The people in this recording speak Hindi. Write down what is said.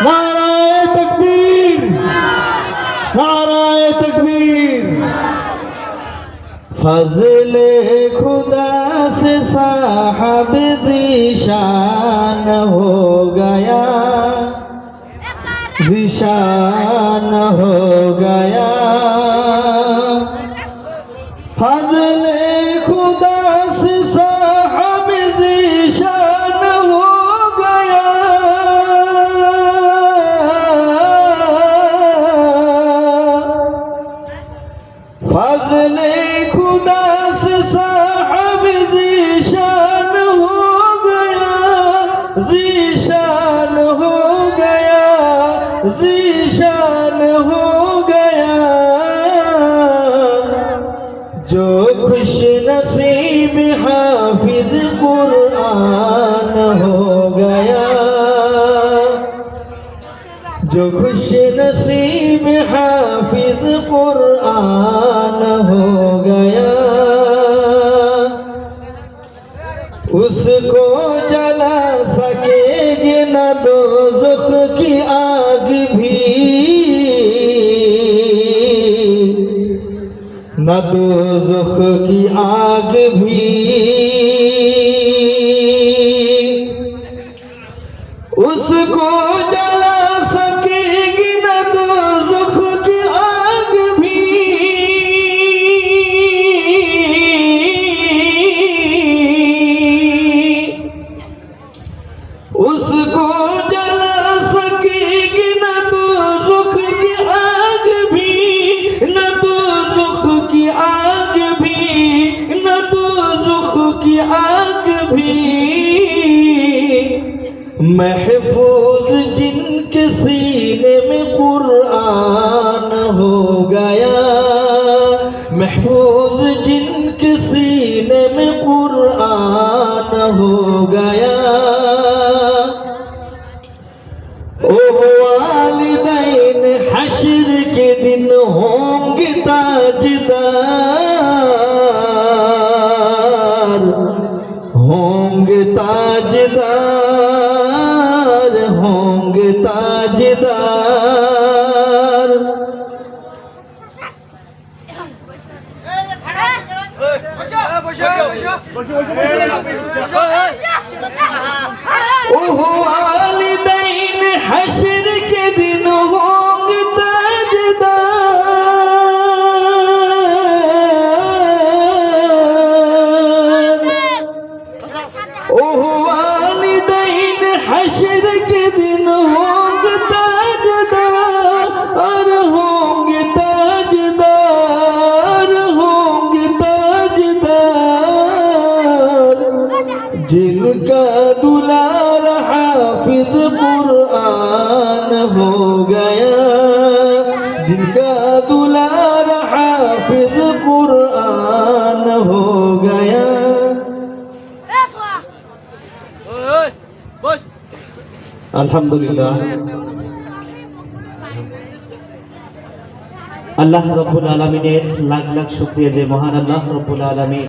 नाराए तकबीर, नाराए तकबीर। फज़ले खुदा से साहब ज़ीशान हो गया, ज़ीशान हो गया। फज़ले खुदा से साहब ज़ीशान हो गया। फज़ले खुदा से साहब ज़ीशान हो गया, ज़ीशान हो गया, ज़ीशान हो गया। जो खुश नसीब हाफिज कुरान हो गया, जो खुश नसीब हाफिज कुरान हो गया। उसको जला सकेगी न दोज़ख की आग भी, न दोज़ख की आग भी। उसको जला सकेगी न दोज़ख की आग भी। उसको जला सकेगी न दोज़ख की आग भी, न दोज़ख की आग भी, न दोज़ख की आग भी। महफूज जिनके सीने में कुरान हो गया, महफूज जिनके सीने में कुरान हो गया। ओ वालिदैन हश्र के दिन होंगे ताजदार, होंगे ताजदार, होंगे ताजदार। ओ वालिदैन हश्र के दिन होंगे ताजदार। ओ वालिदैन हश्र के दिन होंगे ताजदार, और होंगे ताजदार, होंगे ताजदार। जिनका दुलार हाफिज कुरान हो गया, जिनका दुलार हाफिज कुरान हो गया। अल्हम्दुलिल्लाह। আল্লাহ রাব্বুল আলামিনের লাখ লাখ শুকরিয়া যে মহান আল্লাহ রাব্বুল আলামিন